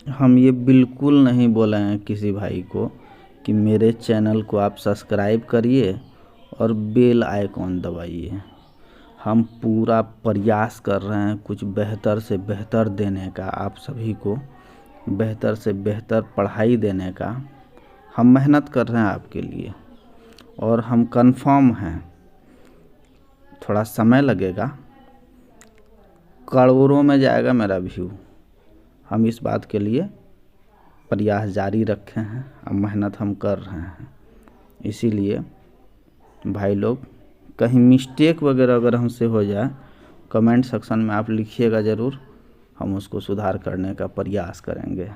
हम ये बिल्कुल नहीं बोले हैं किसी भाई को कि मेरे चैनल को आप सब्सक्राइब करिए और बेल आइकॉन दबाइए। हम पूरा प्रयास कर रहे हैं कुछ बेहतर से बेहतर देने का, आप सभी को बेहतर से बेहतर पढ़ाई देने का। हम मेहनत कर रहे हैं आपके लिए और हम कंफर्म हैं, थोड़ा समय लगेगा, करोड़ों में जाएगा मेरा व्यू। हम इस बात के लिए प्रयास जारी रखे हैं, अब मेहनत हम कर रहे हैं। इसीलिए भाई लोग, कहीं मिस्टेक वगैरह अगर हमसे हो जाए, कमेंट सेक्शन में आप लिखिएगा ज़रूर, हम उसको सुधार करने का प्रयास करेंगे।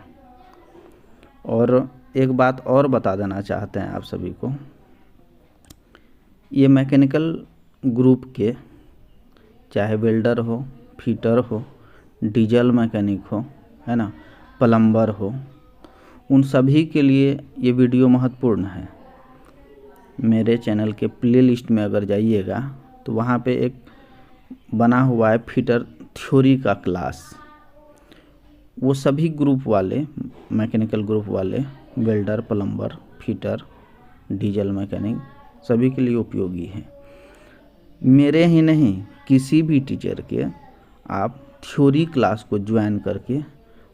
और एक बात और बता देना चाहते हैं आप सभी को, ये मैकेनिकल ग्रुप के चाहे वेल्डर हो, फिटर हो, डीजल मैकेनिक हो, है ना, प्लम्बर हो, उन सभी के लिए ये वीडियो महत्वपूर्ण है। मेरे चैनल के प्लेलिस्ट में अगर जाइएगा तो वहाँ पे एक बना हुआ है फिटर थ्योरी का क्लास। वो सभी ग्रुप वाले, मैकेनिकल ग्रुप वाले, welder, plumber, fitter, diesel mechanic, सभी के लिए उपयोगी है। मेरे ही नहीं, किसी भी टीचर के आप थ्योरी क्लास को ज्वाइन करके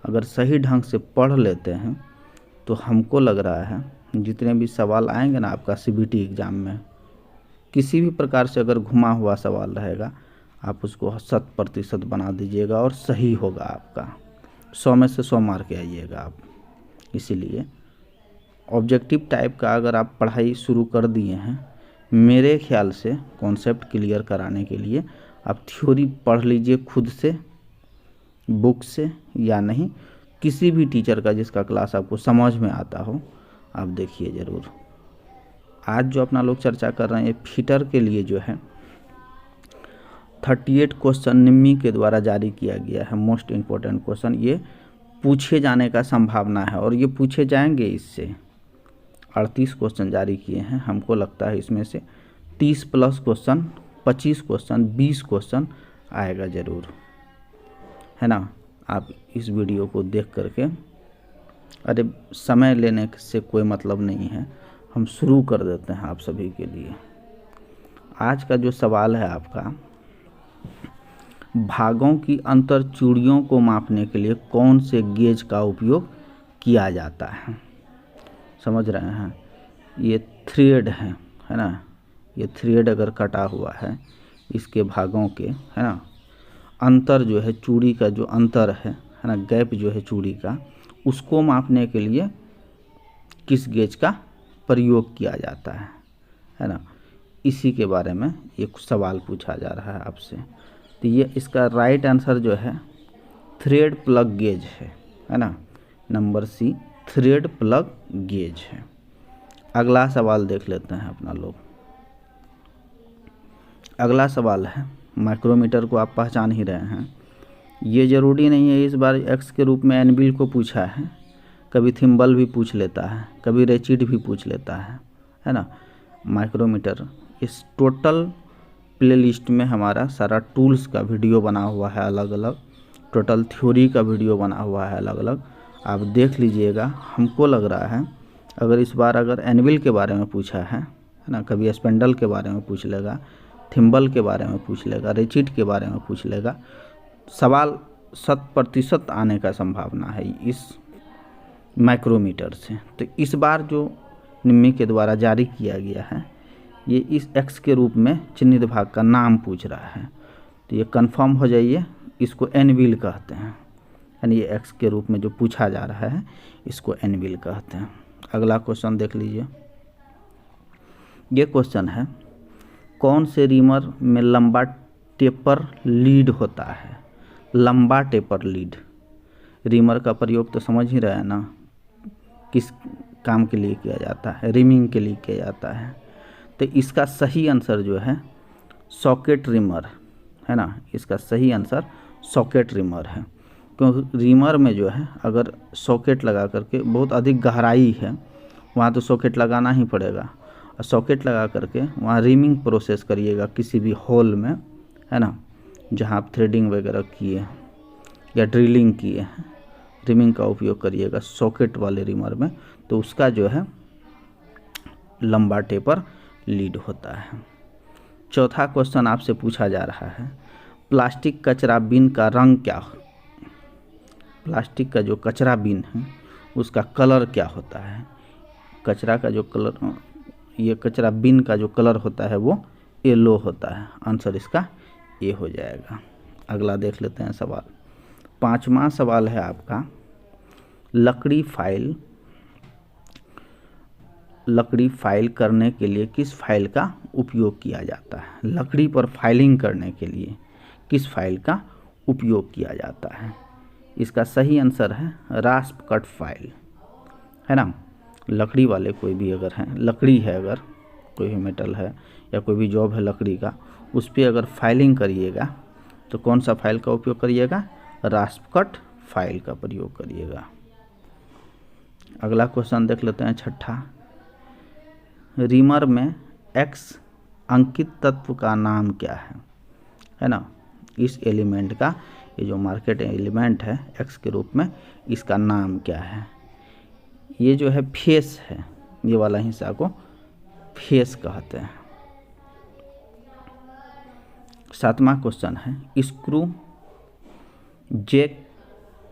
अगर सही ढंग से पढ़ लेते हैं तो हमको लग रहा है जितने भी सवाल आएंगे ना आपका सीबीटी एग्ज़ाम में, किसी भी प्रकार से अगर घुमा हुआ सवाल रहेगा, आप उसको 100% बना दीजिएगा और सही होगा आपका। 100 में से 100 मार्क के आइएगा आप। इसीलिए ऑब्जेक्टिव टाइप का अगर आप पढ़ाई शुरू कर दिए हैं, मेरे ख्याल से कॉन्सेप्ट क्लियर कराने के लिए आप थ्योरी पढ़ लीजिए खुद से, बुक से या नहीं, किसी भी टीचर का जिसका क्लास आपको समझ में आता हो, आप देखिए ज़रूर। आज जो अपना लोग चर्चा कर रहे हैं, ये फिटर के लिए जो है 38 क्वेश्चन निम्मी के द्वारा जारी किया गया है। मोस्ट इम्पोर्टेंट क्वेश्चन ये पूछे जाने का संभावना है और ये पूछे जाएंगे। इससे 38 क्वेश्चन जारी किए हैं। हमको लगता है इसमें से 30+ क्वेश्चन, 25 क्वेश्चन, 20 क्वेश्चन आएगा ज़रूर, है ना। आप इस वीडियो को देख करके, अरे समय लेने से कोई मतलब नहीं है, हम शुरू कर देते हैं आप सभी के लिए। आज का जो सवाल है आपका, भागों की अंतर चूड़ियों को मापने के लिए कौन से गेज का उपयोग किया जाता है। समझ रहे हैं, ये थ्रेड है ना, ये थ्रेड अगर कटा हुआ है, इसके भागों के, है ना, अंतर जो है, चूड़ी का जो अंतर है ना, गैप जो है चूड़ी का, उसको मापने के लिए किस गेज का प्रयोग किया जाता है ना। इसी के बारे में एक सवाल पूछा जा रहा है आपसे। तो ये इसका राइट आंसर जो है थ्रेड प्लग गेज है ना, number C, thread plug gauge है। अगला सवाल देख लेते हैं अपना लोग। अगला सवाल है, माइक्रोमीटर को आप पहचान ही रहे हैं। ये ज़रूरी नहीं है इस बार एक्स के रूप में एनबिल को पूछा है, कभी थिम्बल भी पूछ लेता है, कभी रेचिड भी पूछ लेता है ना। माइक्रोमीटर, इस टोटल प्लेलिस्ट में हमारा सारा टूल्स का वीडियो बना हुआ है अलग अलग, टोटल थ्योरी का वीडियो बना हुआ है अलग अलग, आप देख लीजिएगा। हमको लग रहा है अगर इस बार अगर एनविल के बारे में पूछा है ना, कभी स्पेंडल के बारे में पूछ लेगा, थिम्बल के बारे में पूछ लेगा, रेचिड के बारे में पूछ लेगा, सवाल 100% आने का संभावना है इस माइक्रोमीटर से। तो इस बार जो निम्मी के द्वारा जारी किया गया है, ये इस एक्स के रूप में चिन्हित भाग का नाम पूछ रहा है। तो ये कंफर्म हो जाइए, इसको एनविल कहते हैं, यानी ये एक्स के रूप में जो पूछा जा रहा है, इसको एनविल कहते हैं। अगला क्वेश्चन देख लीजिए। ये क्वेश्चन है, कौन से रीमर में लंबा टेपर लीड होता है। लंबा टेपर लीड, रीमर का प्रयोग तो समझ ही रहे हैं ना, किस काम के लिए किया जाता है, रिमिंग के लिए किया जाता है। तो इसका सही आंसर जो है सॉकेट रिमर है ना, इसका सही आंसर सॉकेट रिमर है। क्योंकि रिमर में जो है अगर सॉकेट लगा करके, बहुत अधिक गहराई है वहाँ तो सॉकेट लगाना ही पड़ेगा, और सॉकेट लगा करके वहाँ रिमिंग प्रोसेस करिएगा किसी भी होल में, है ना, जहाँ आप थ्रेडिंग वगैरह किए या ड्रिलिंग किए हैं, रिमिंग का उपयोग करिएगा सॉकेट वाले रिमर में, तो उसका जो है लंबा टेपर लीड होता है। चौथा क्वेश्चन आपसे पूछा जा रहा है, प्लास्टिक कचरा बिन का रंग क्या हो? प्लास्टिक का जो कचरा बिन है उसका कलर क्या होता है? कचरा का जो कलर, ये कचरा बिन का जो कलर होता है वो येलो होता है। आंसर इसका ये हो जाएगा। अगला देख लेते हैं सवाल। पांचवा सवाल है आपका, लकड़ी फाइल करने के लिए किस फाइल का उपयोग किया जाता है? लकड़ी पर फाइलिंग करने के लिए किस फाइल का उपयोग किया जाता है? इसका सही आंसर है रास्प कट फाइल, है ना। लकड़ी वाले कोई भी अगर हैं, लकड़ी है अगर कोई भी मेटल है या कोई भी जॉब है लकड़ी का, उस पर अगर फाइलिंग करिएगा तो कौन सा फाइल का उपयोग करिएगा? रास्प कट फाइल का प्रयोग करिएगा। अगला क्वेश्चन देख लेते हैं छठा, रिमर में एक्स अंकित तत्व का नाम क्या है ना। इस एलिमेंट का, ये जो मार्केट एलिमेंट है एक्स के रूप में, इसका नाम क्या है? ये जो है फेस है, ये वाला हिस्सा को फेस कहते हैं। सातवां क्वेश्चन है, स्क्रू जैक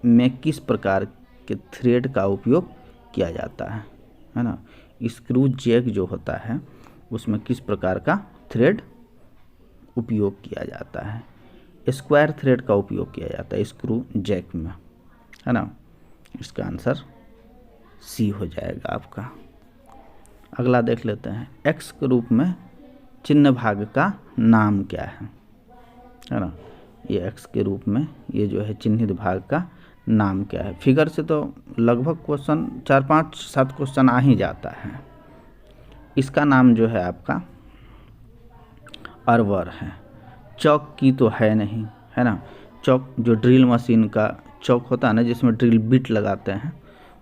में किस प्रकार के थ्रेड का उपयोग किया जाता है ना। स्क्रू जैक जो होता है उसमें किस प्रकार का थ्रेड उपयोग किया जाता है? स्क्वायर थ्रेड का उपयोग किया जाता है स्क्रू जैक में, है ना। इसका आंसर सी हो जाएगा आपका। अगला देख लेते हैं, एक्स के रूप में चिन्ह भाग का नाम क्या है ना। ये एक्स के रूप में ये जो है चिन्हित भाग का नाम क्या है? फिगर से तो लगभग क्वेश्चन 4, 5, 7 क्वेश्चन आ ही जाता है। इसका नाम जो है आपका अर्वर है। चौक की तो है नहीं, है ना। चौक जो ड्रिल मशीन का चौक होता है ना, जिसमें ड्रिल बिट लगाते हैं,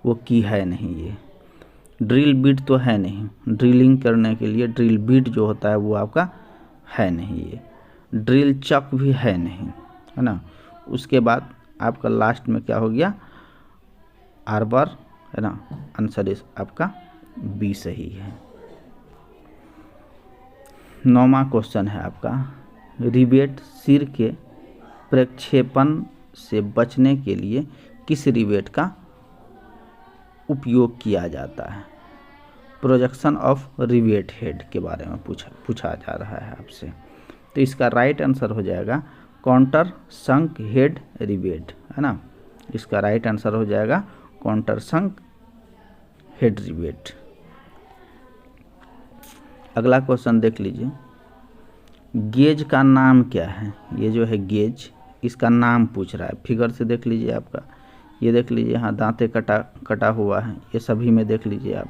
वो की है नहीं। ये ड्रिल बिट तो है नहीं, ड्रिलिंग करने के लिए ड्रिल बिट जो होता है वो आपका है नहीं। ये ड्रिल चक भी है नहीं, है ना। उसके बाद आपका लास्ट में क्या हो गया? आर्बर, है ना। आंसर इस आपका बी सही है। 9वां क्वेश्चन है आपका, रिवेट सिर के प्रक्षेपण से बचने के लिए किस रिवेट का उपयोग किया जाता है? प्रोजेक्शन ऑफ रिवेट हेड के बारे में पूछा जा रहा है आपसे। तो इसका राइट आंसर हो जाएगा काउंटर संक हेड रिवेट, है ना। इसका राइट आंसर हो जाएगा काउंटर संक हेड रिवेट। अगला क्वेश्चन देख लीजिए, गेज का नाम क्या है? ये जो है गेज, इसका नाम पूछ रहा है। फिगर से देख लीजिए आपका, ये देख लीजिए यहाँ दांते कटा हुआ है, ये सभी में देख लीजिए आप,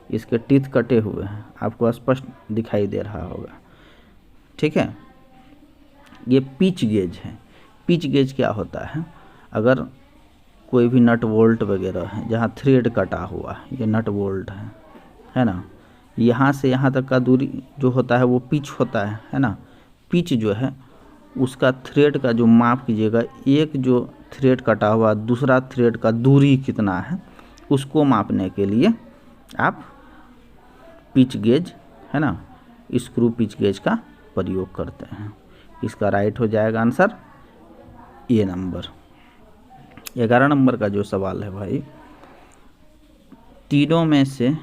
इसके टीथ कटे हुए हैं, आपको स्पष्ट दिखाई दे रहा होगा, ठीक है। ये पिच गेज है। पिच गेज क्या होता है? अगर कोई भी नट बोल्ट वगैरह है जहाँ थ्रेड कटा हुआ है, ये नट बोल्ट है ना, यहाँ से यहाँ तक का दूरी जो होता है वो पिच होता है ना। पिच जो है उसका थ्रेड का जो माप कीजिएगा, एक जो थ्रेड कटा हुआ दूसरा थ्रेड का दूरी कितना है उसको मापने के लिए आप पिच गेज, है ना, स्क्रू पिच गेज का प्रयोग करते हैं। इसका राइट हो जाएगा आंसर ए नंबर। 11 नंबर का जो सवाल है भाई, तीनों में से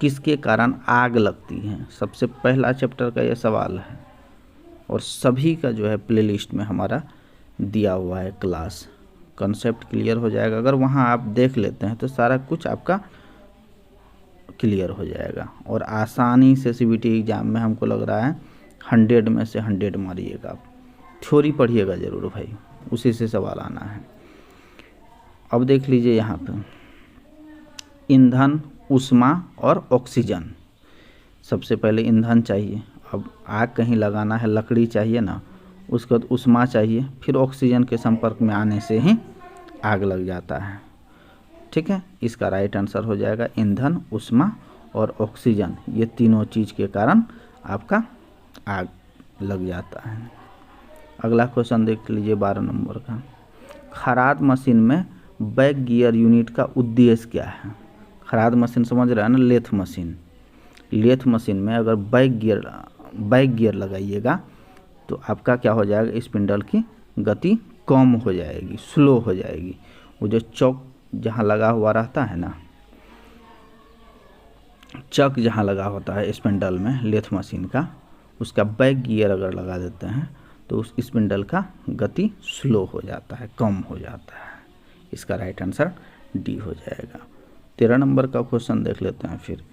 किसके कारण आग लगती है? सबसे पहला चैप्टर का ये सवाल है और सभी का जो है प्लेलिस्ट में हमारा दिया हुआ है क्लास। कॉन्सेप्ट क्लियर हो जाएगा, अगर वहाँ आप देख लेते हैं तो सारा कुछ आपका क्लियर हो जाएगा और आसानी से सीबीटी एग्ज़ाम में हमको लग रहा है 100 में से 100 मारिएगा आप। थ्योरी पढ़िएगा ज़रूर भाई, उसी से सवाल आना है। अब देख लीजिए यहाँ पे ईंधन, ऊष्मा और ऑक्सीजन। सबसे पहले ईंधन चाहिए, अब आग कहीं लगाना है, लकड़ी चाहिए ना, उसके बाद ऊष्मा चाहिए, फिर ऑक्सीजन के संपर्क में आने से ही आग लग जाता है, ठीक है। इसका राइट आंसर हो जाएगा ईंधन, ऊष्मा और ऑक्सीजन, ये तीनों चीज़ के कारण आपका आग लग जाता है। अगला क्वेश्चन देख लीजिए 12 नंबर का, खराद मशीन में बैक गियर यूनिट का उद्देश्य क्या है? खराद मशीन समझ रहे हैं ना, लेथ मशीन। लेथ मशीन में अगर बैक गियर लगाइएगा तो आपका क्या हो जाएगा, स्पिंडल की गति कम हो जाएगी, स्लो हो जाएगी। वो जो चौक जहाँ लगा हुआ रहता है ना, चक जहाँ लगा होता है स्पिंडल में लेथ मशीन का, उसका बैक गियर अगर लगा देते हैं तो उस स्पिंडल का गति स्लो हो जाता है, कम हो जाता है। इसका राइट आंसर डी हो जाएगा। 13 नंबर का क्वेश्चन देख लेते हैं फिर।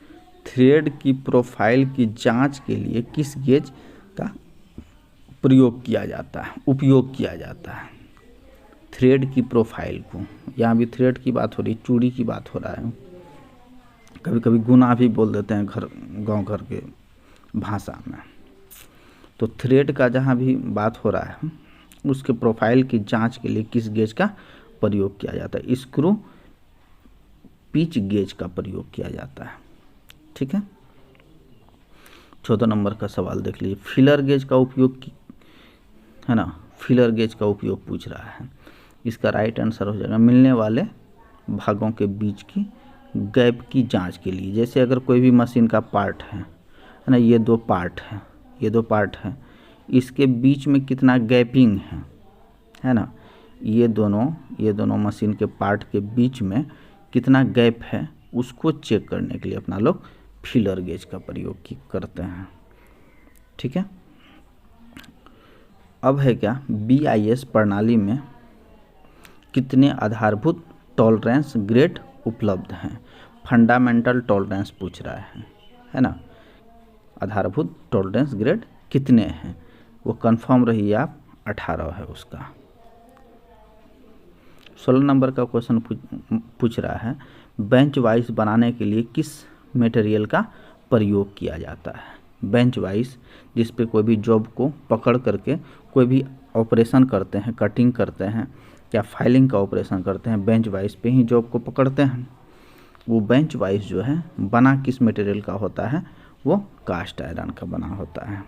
थ्रेड की प्रोफाइल की जांच के लिए किस गेज का उपयोग किया जाता है? थ्रेड की प्रोफाइल को, यहाँ भी थ्रेड की बात हो रही, चूड़ी की बात हो रहा है, कभी कभी गुना भी बोल देते हैं गांव घर के भाषा में। तो थ्रेड का जहाँ भी बात हो रहा है उसके प्रोफाइल की जांच के लिए किस गेज का प्रयोग किया जाता है? स्क्रू पिच गेज का प्रयोग किया जाता है। ठीक है। 14 नंबर का सवाल देख लीजिए। फिलर गेज का उपयोग है ना, फिलर गेज का उपयोग पूछ रहा है। इसका राइट आंसर हो जाएगा मिलने वाले भागों के बीच की गैप की जांच के लिए। जैसे अगर कोई भी मशीन का पार्ट है ना, ये दो पार्ट है, इसके बीच में कितना गैपिंग है ना, ये दोनों मशीन के पार्ट के बीच में कितना गैप है, उसको चेक करने के लिए अपना लोग फिलर गेज का प्रयोग करते हैं। ठीक है। अब है क्या, BIS प्रणाली में कितने आधारभूत टॉलरेंस ग्रेड उपलब्ध हैं? फंडामेंटल टॉलरेंस पूछ रहा है ना। आधारभूत टॉलरेंस ग्रेड कितने हैं? वो कंफर्म रहिए आप, 18 है उसका। 16 नंबर का क्वेश्चन पूछ रहा है, बेंच वाइस बनाने के लिए किस मटेरियल का प्रयोग किया जाता है? बेंच वाइस, जिस पे कोई भी जॉब को पकड़ करके कोई भी ऑपरेशन करते हैं, कटिंग करते हैं या फाइलिंग का ऑपरेशन करते हैं, बेंच वाइस पे ही जॉब को पकड़ते हैं। वो बेंच वाइस जो है बना किस मटेरियल का होता है? वो कास्ट आयरन का बना होता है।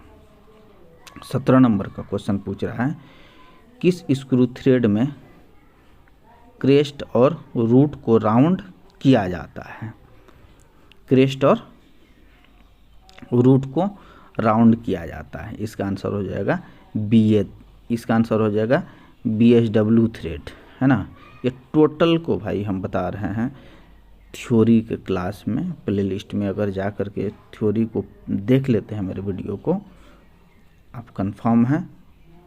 17 नंबर का क्वेश्चन पूछ रहा है, किस स्क्रू थ्रेड में क्रेस्ट और रूट को राउंड किया जाता है? क्रेस्ट और रूट को राउंड किया जाता है। इसका आंसर हो जाएगा BSW थ्रेड, है ना। ये टोटल को भाई हम बता रहे हैं थ्योरी के क्लास में, प्लेलिस्ट में अगर जा कर के थ्योरी को देख लेते हैं मेरे वीडियो को, आप कंफर्म हैं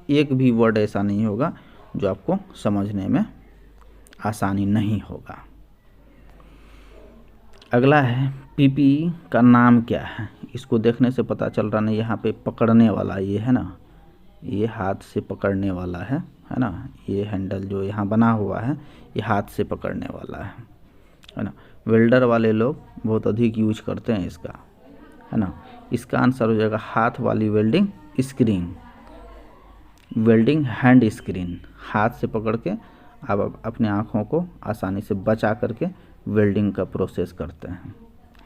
एक भी वर्ड ऐसा नहीं होगा जो आपको समझने में आसानी नहीं होगा। अगला है PPE का नाम क्या है? इसको देखने से पता चल रहा नहीं, यहाँ पे पकड़ने वाला ये है ना, ये हाथ से पकड़ने वाला है ना। ये हैंडल जो यहाँ बना हुआ है ये हाथ से पकड़ने वाला है ना। वेल्डर वाले लोग बहुत अधिक यूज करते हैं इसका, है ना। इसका आंसर हो जाएगा हाथ वाली welding screen, welding hand screen. हाथ से पकड़ के आप अपने आँखों को आसानी से बचा करके वेल्डिंग का प्रोसेस करते हैं,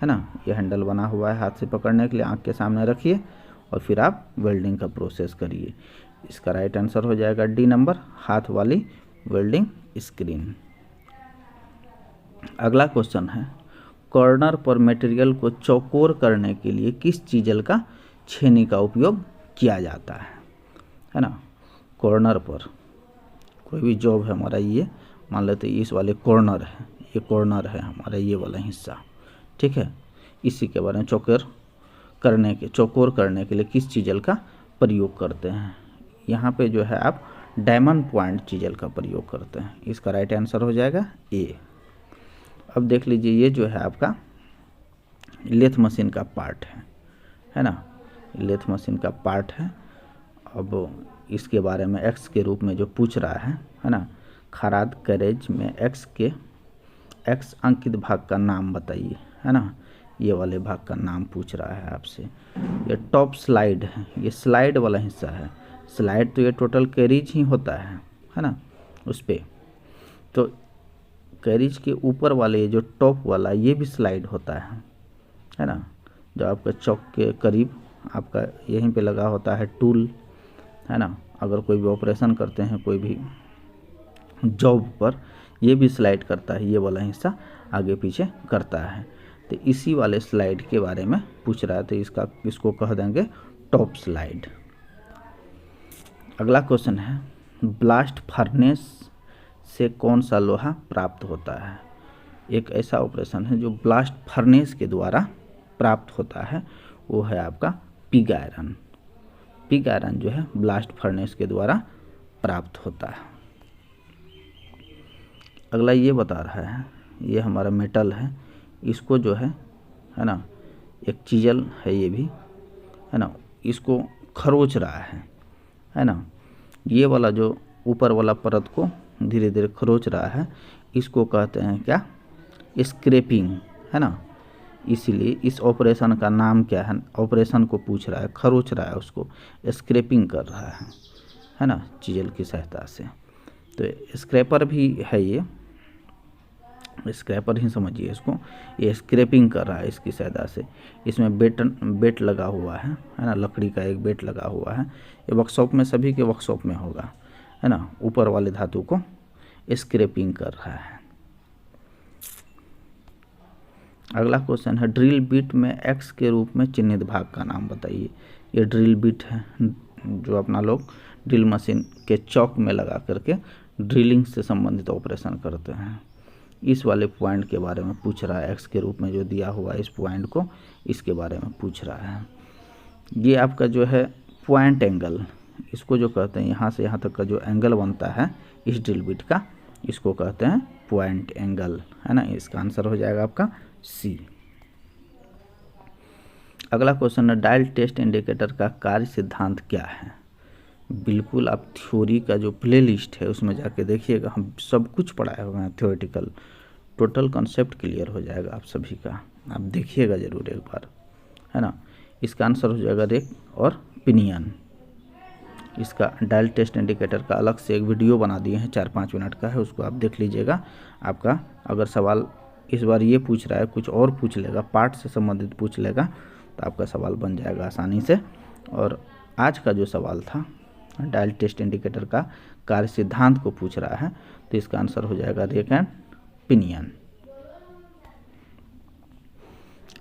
है ना। ये हैंडल बना हुआ है हाथ से पकड़ने के लिए, आँख के सामने रखिए और फिर आप वेल्डिंग का प्रोसेस करिए। इसका राइट आंसर हो जाएगा डी नंबर, हाथ वाली वेल्डिंग स्क्रीन। अगला क्वेश्चन है, कॉर्नर पर मटेरियल को चौकोर करने के लिए किस चीजल का छेनी का उपयोग किया जाता है ना। कॉर्नर पर कोई भी जॉब है हमारा, ये मान लेते हैं इस वाले कॉर्नर है, ये कॉर्नर है हमारा ये वाला हिस्सा, ठीक है। इसी के बारे में चौकोर करने के लिए किस चीजल का प्रयोग करते हैं? यहाँ पे जो है आप डायमंड पॉइंट चीजल का प्रयोग करते हैं। इसका राइट आंसर हो जाएगा ए। अब देख लीजिए, ये जो है आपका लेथ मशीन का पार्ट है ना, लेथ मशीन का पार्ट है। अब इसके बारे में एक्स के रूप में जो पूछ रहा है ना, खराद कैरेज में एक्स अंकित भाग का नाम बताइए, है ना। ये वाले भाग का नाम पूछ रहा है आपसे। ये टॉप स्लाइड है, ये स्लाइड वाला हिस्सा है। स्लाइड तो ये टोटल कैरिज ही होता है ना उस पर। तो कैरिज के ऊपर वाले जो टॉप वाला ये भी स्लाइड होता है ना। जो आपका चौक के करीब आपका यहीं पे लगा होता है टूल, है ना। अगर कोई भी ऑपरेशन करते हैं, कोई भी जॉब पर ये भी स्लाइड करता है, ये वाला हिस्सा आगे पीछे करता है। तो इसी वाले स्लाइड के बारे में पूछ रहा है, तो इसको कह देंगे टॉप स्लाइड। अगला क्वेश्चन है ब्लास्ट फर्नेस से कौन सा लोहा प्राप्त होता है। एक ऐसा ऑपरेशन है जो ब्लास्ट फर्नेस के द्वारा प्राप्त होता है, वो है आपका पिग आयरन। पिग आयरन जो है ब्लास्ट फर्नेस के द्वारा प्राप्त होता है। अगला ये बता रहा है, ये हमारा मेटल है, इसको जो है ना, एक चीजल है ये भी, है ना, इसको खरोच रहा है ना। ये वाला जो ऊपर वाला परत को धीरे धीरे खरोच रहा है, इसको कहते हैं क्या, स्क्रैपिंग, है ना। इसीलिए इस ऑपरेशन का नाम क्या है, ऑपरेशन को पूछ रहा है, खरोच रहा है उसको, स्क्रैपिंग कर रहा है ना, चीजल की सहायता से। तो स्क्रैपर भी है, ये स्क्रैपर ही समझिए इसको, ये स्क्रैपिंग कर रहा है इसकी सहायता से। इसमें बेट लगा हुआ है ना, लकड़ी का एक बेट लगा हुआ है। ये वर्कशॉप में, सभी के वर्कशॉप में होगा, है ना। ऊपर वाले धातु को स्क्रैपिंग कर रहा है। अगला क्वेश्चन है ड्रिल बिट में एक्स के रूप में चिन्हित भाग का नाम बताइए। ये ड्रिल बिट है जो अपना लोग ड्रिल मशीन के चौक में लगा करके ड्रिलिंग से संबंधित ऑपरेशन करते हैं। इस वाले पॉइंट के बारे में पूछ रहा है, एक्स के रूप में जो दिया हुआ है इस पॉइंट को, इसके बारे में पूछ रहा है। ये आपका जो है पॉइंट एंगल, इसको जो कहते हैं यहाँ से यहाँ तक का जो एंगल बनता है इस ड्रिल बिट का, इसको कहते हैं पॉइंट एंगल, है ना। इसका आंसर हो जाएगा आपका सी। अगला क्वेश्चन है डायल टेस्ट इंडिकेटर का कार्य सिद्धांत क्या है। बिल्कुल आप थ्योरी का जो प्लेलिस्ट है उसमें जाके देखिएगा, हम सब कुछ पढ़ाए हुए हैं थ्योरेटिकल, टोटल कॉन्सेप्ट क्लियर हो जाएगा आप सभी का, आप देखिएगा ज़रूर एक बार, है ना। इसका आंसर हो जाएगा रेक और पिनियन। इसका डायल टेस्ट इंडिकेटर का अलग से एक वीडियो बना दिए हैं, 4-5 मिनट का है, उसको आप देख लीजिएगा। आपका अगर सवाल इस बार ये पूछ रहा है, कुछ और पूछ लेगा, पार्ट से संबंधित पूछ लेगा, तो आपका सवाल बन जाएगा आसानी से। और आज का जो सवाल था डायल टेस्ट इंडिकेटर का कार्य सिद्धांत को पूछ रहा है, तो इसका आंसर हो जाएगा रेक एंड पिनियन।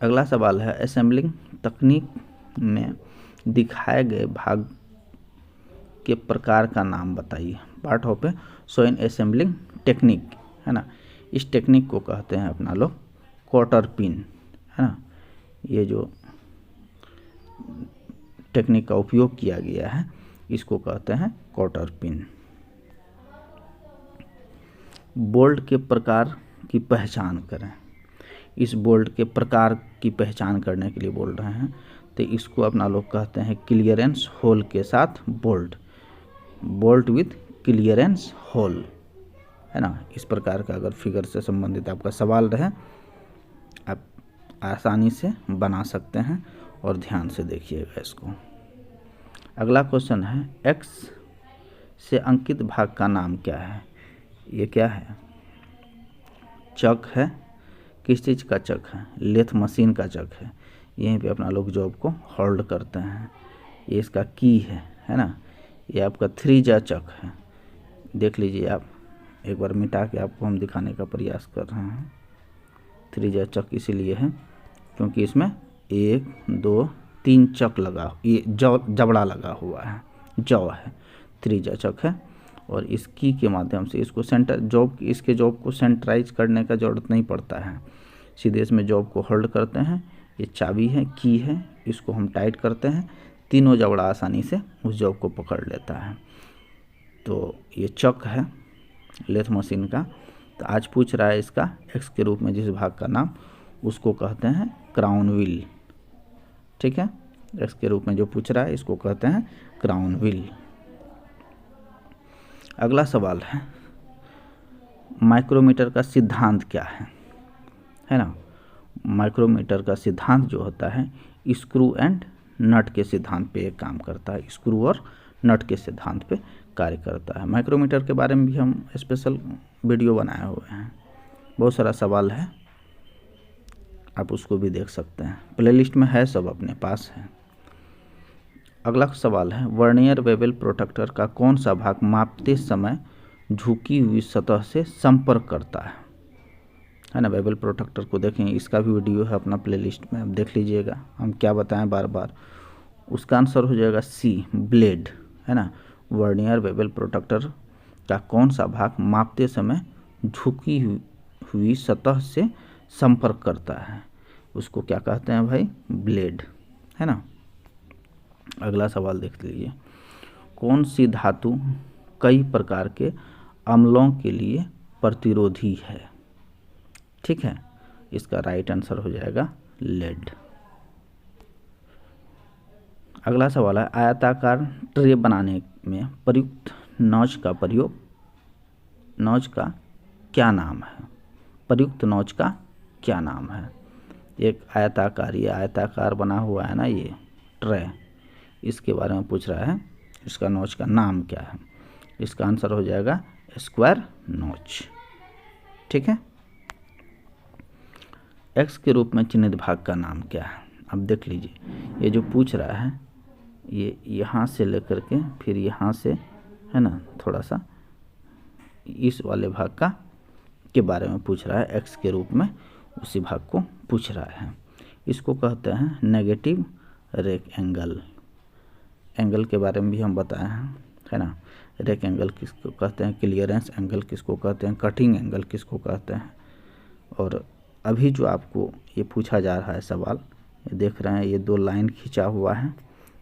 अगला सवाल है असेंबलिंग तकनीक में दिखाए गए भाग के प्रकार का नाम बताइए। Part of A so in assembling technique, है ना। इस टेक्निक को कहते हैं अपना लोग क्वार्टर पिन, है ना। ये जो टेक्निक का उपयोग किया गया है इसको कहते हैं क्वार्टर पिन। बोल्ट के प्रकार की पहचान करें। इस बोल्ट के प्रकार की पहचान करने के लिए बोल रहे हैं, तो इसको अपना लोग कहते हैं क्लियरेंस होल के साथ bolt, bolt with clearance hole, है ना। इस प्रकार का अगर फिगर से संबंधित आपका सवाल रहे, आप आसानी से बना सकते हैं और ध्यान से देखिएगा इसको। अगला क्वेश्चन है एक्स से अंकित भाग का नाम क्या है। ये क्या है, चक है, किस चीज़ का चक है, लेथ मशीन का चक है। यहीं पे अपना लोग जॉब को होल्ड करते हैं। ये इसका की है ना। ये आपका 3 चक है, देख लीजिए आप, एक बार मिटा के आपको हम दिखाने का प्रयास कर रहे हैं। 3 चक इसीलिए है क्योंकि इसमें 1, 2, 3 चक लगा, ये जबड़ा लगा हुआ है, जौ है, 3 चक है। और इस की के माध्यम से इसको इसके जॉब को सेंटराइज करने का ज़रूरत नहीं पड़ता है, सीधे इसमें जॉब को होल्ड करते हैं। ये चाबी है, की है, इसको हम टाइट करते हैं, तीनों जबड़ा आसानी से उस जॉब को पकड़ लेता है। तो ये चक है लेथ मशीन का। तो आज पूछ रहा है इसका एक्स के रूप में जिस भाग का नाम, उसको कहते हैं क्राउन व्हील, ठीक है। एक्स के रूप में जो पूछ रहा है इसको कहते हैं क्राउन व्हील। अगला सवाल है माइक्रोमीटर का सिद्धांत क्या है ना। माइक्रोमीटर का सिद्धांत जो होता है स्क्रू एंड नट के सिद्धांत पे एक काम करता है, स्क्रू और नट के सिद्धांत पे कार्य करता है। माइक्रोमीटर के बारे में भी हम स्पेशल वीडियो बनाए हुए हैं, बहुत सारा सवाल है, आप उसको भी देख सकते हैं, प्लेलिस्ट में है, सब अपने पास है। अगला सवाल है वर्नियर बेवल प्रोट्रैक्टर का कौन सा भाग मापते समय झुकी हुई सतह से संपर्क करता है ना। बेबल प्रोट्रैक्टर को देखें, इसका भी वीडियो है अपना प्लेलिस्ट में, आप देख लीजिएगा। हम क्या बताएं बार बार, उसका आंसर हो जाएगा सी, ब्लेड, है ना। वर्नियर बेबल प्रोट्रैक्टर का कौन सा भाग मापते समय झुकी हुई सतह से संपर्क करता है, उसको क्या कहते हैं भाई, ब्लेड, है ना। अगला सवाल देख लीजिए, कौन सी धातु कई प्रकार के अम्लों के लिए प्रतिरोधी है। ठीक है, इसका राइट आंसर हो जाएगा लेड। अगला सवाल है, आयताकार ट्रे बनाने में प्रयुक्त नॉच का क्या नाम है। प्रयुक्त नॉच का क्या नाम है। एक आयताकार बना हुआ है ना ये ट्रे, इसके बारे में पूछ रहा है, इसका नॉच का नाम क्या है। इसका आंसर हो जाएगा स्क्वायर नॉच। ठीक है, एक्स के रूप में चिन्हित भाग का नाम क्या है। अब देख लीजिए, ये जो पूछ रहा है ये यहाँ से लेकर के फिर यहाँ से, है ना, थोड़ा सा इस वाले भाग का के बारे में पूछ रहा है, एक्स के रूप में उसी भाग को पूछ रहा है। इसको कहते हैं नेगेटिव रेक एंगल। एंगल के बारे में भी हम बताए हैं, है ना। रेक एंगल किसको कहते हैं, क्लियरेंस एंगल किसको कहते हैं, कटिंग एंगल किसको कहते हैं। और अभी जो आपको ये पूछा जा रहा है सवाल, ये देख रहे हैं, ये दो लाइन खींचा हुआ है,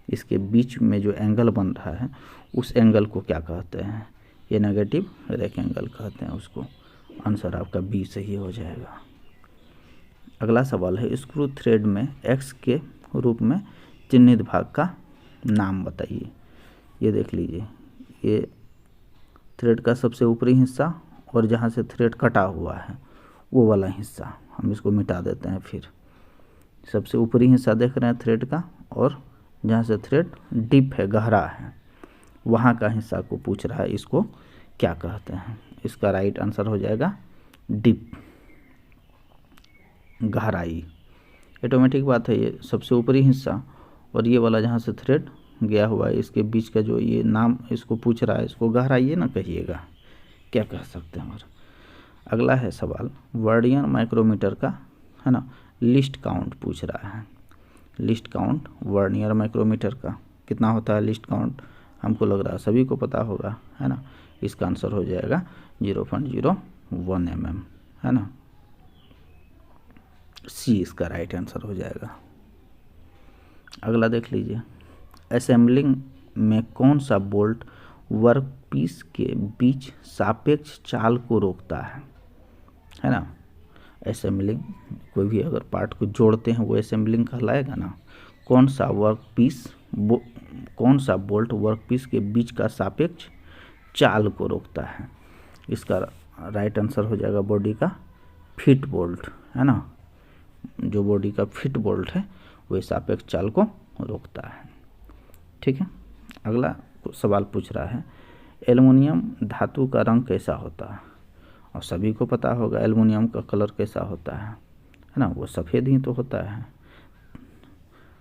इसके बीच में जो एंगल बन रहा है उस एंगल को क्या कहते हैं, ये नेगेटिव रेक एंगल कहते हैं उसको। आंसर आपका बी सही हो जाएगा। अगला सवाल है, स्क्रू थ्रेड में एक्स के रूप में चिन्हित भाग का नाम बताइए। ये देख लीजिए, ये थ्रेड का सबसे ऊपरी हिस्सा और जहाँ से थ्रेड कटा हुआ है वो वाला हिस्सा, हम इसको मिटा देते हैं। फिर सबसे ऊपरी हिस्सा देख रहे हैं थ्रेड का, और जहाँ से थ्रेड डीप है, गहरा है, वहाँ का हिस्सा को पूछ रहा है, इसको क्या कहते हैं। इसका राइट आंसर हो जाएगा डीप, गहराई। ऑटोमेटिक बात है, ये सबसे ऊपरी हिस्सा और ये वाला जहाँ से थ्रेड गया हुआ है, इसके बीच का जो ये नाम इसको पूछ रहा है, इसको गहराई ना कहिएगा, क्या कह सकते हैं। और अगला है सवाल, वर्नियर माइक्रोमीटर का, है ना, लिस्ट काउंट पूछ रहा है। लिस्ट काउंट वर्नियर माइक्रोमीटर का कितना होता है, लिस्ट काउंट हमको लग रहा है सभी को पता होगा, है ना। इसका आंसर हो जाएगा 0.01 mm, है ना। सी इसका राइट आंसर हो जाएगा। अगला देख लीजिए, असेंबलिंग में कौन सा बोल्ट वर्कपीस के बीच सापेक्ष चाल को रोकता है ना। असेंबलिंग, कोई भी अगर पार्ट को जोड़ते हैं वो असेंबलिंग कहलाएगा ना। कौन सा बोल्ट वर्कपीस के बीच का सापेक्ष चाल को रोकता है। इसका राइट आंसर हो जाएगा बॉडी का फिट बोल्ट, है ना। जो बॉडी का फिट बोल्ट है वही सापेक्ष चाल को रोकता है। ठीक है, अगला सवाल पूछ रहा है, एल्युमिनियम धातु का रंग कैसा होता है। और सभी को पता होगा एल्युमिनियम का कलर कैसा होता है ना, वो सफ़ेद ही तो होता है।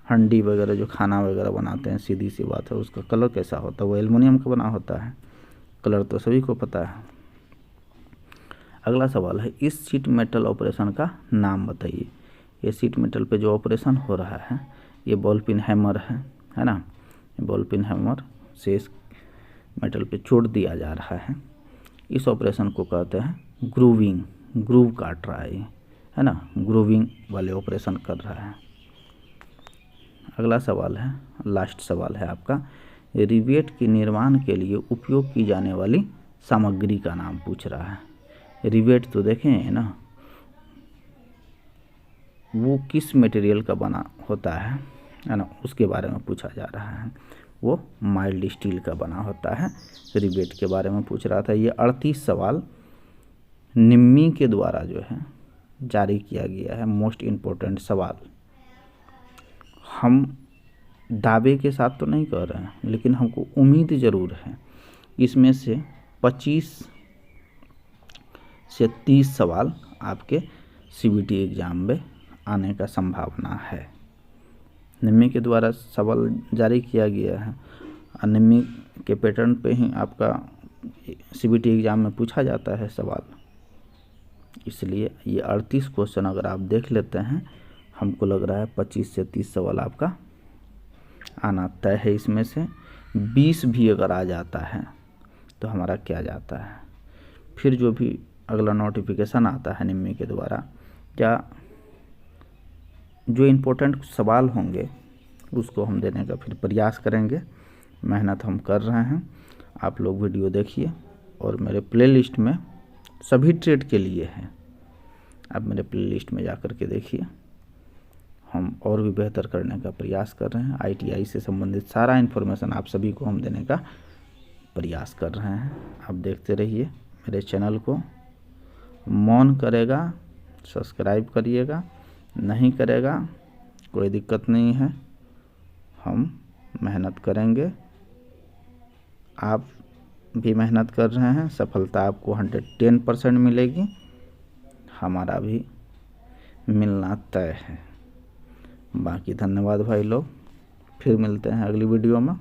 हंडी वगैरह जो खाना वगैरह बनाते हैं, सीधी सी बात है, उसका कलर कैसा होता है, वो एल्युमिनियम का बना होता है। कलर तो सभी को पता है। अगला सवाल है, इस शीट मेटल ऑपरेशन का नाम बताइए। ये शीट मेटल पे जो ऑपरेशन हो रहा है ये बॉल पिन हैमर है ना। बॉल पिन हैमर से इस मेटल पे चोट दिया जा रहा है, इस ऑपरेशन को कहते हैं ग्रूविंग। ग्रूव काट रहा है ना, ग्रूविंग वाले ऑपरेशन कर रहा है। अगला सवाल है, लास्ट सवाल है आपका, रिवेट के निर्माण के लिए उपयोग की जाने वाली सामग्री का नाम पूछ रहा है। रिवेट तो देखें है ना, वो किस मटेरियल का बना होता है ना, उसके बारे में पूछा जा रहा है। वो माइल्ड स्टील का बना होता है। रिवेट के बारे में पूछ रहा था। ये 38 सवाल निम्मी के द्वारा जो है जारी किया गया है, मोस्ट इम्पोर्टेंट सवाल। हम दावे के साथ तो नहीं कह रहे हैं, लेकिन हमको उम्मीद ज़रूर है इसमें से 25 से 30 सवाल आपके सीबीटी एग्ज़ाम में आने का संभावना है। निम्मी के द्वारा सवाल जारी किया गया है और निम्मी के पैटर्न पे ही आपका CBT एग्ज़ाम में पूछा जाता है सवाल। इसलिए ये 38 क्वेश्चन अगर आप देख लेते हैं, हमको लग रहा है 25 से 30 सवाल आपका आना तय है। इसमें से 20 भी अगर आ जाता है तो हमारा क्या जाता है। फिर जो भी अगला नोटिफिकेशन आता है निम्मी के द्वारा, क्या जो इम्पोर्टेंट सवाल होंगे उसको हम देने का फिर प्रयास करेंगे। मेहनत हम कर रहे हैं, आप लोग वीडियो देखिए। और मेरे प्लेलिस्ट में सभी ट्रेड के लिए है, आप मेरे प्लेलिस्ट में जा कर के देखिए। हम और भी बेहतर करने का प्रयास कर रहे हैं। ITI से संबंधित सारा इन्फॉर्मेशन आप सभी को हम देने का प्रयास कर रहे हैं। आप देखते रहिए मेरे चैनल को। मन करेगा सब्सक्राइब करिएगा, नहीं करेगा कोई दिक्कत नहीं है, हम मेहनत करेंगे। आप भी मेहनत कर रहे हैं, सफलता आपको 110% मिलेगी, हमारा भी मिलना तय है। बाकी धन्यवाद भाई लोग, फिर मिलते हैं अगली वीडियो में।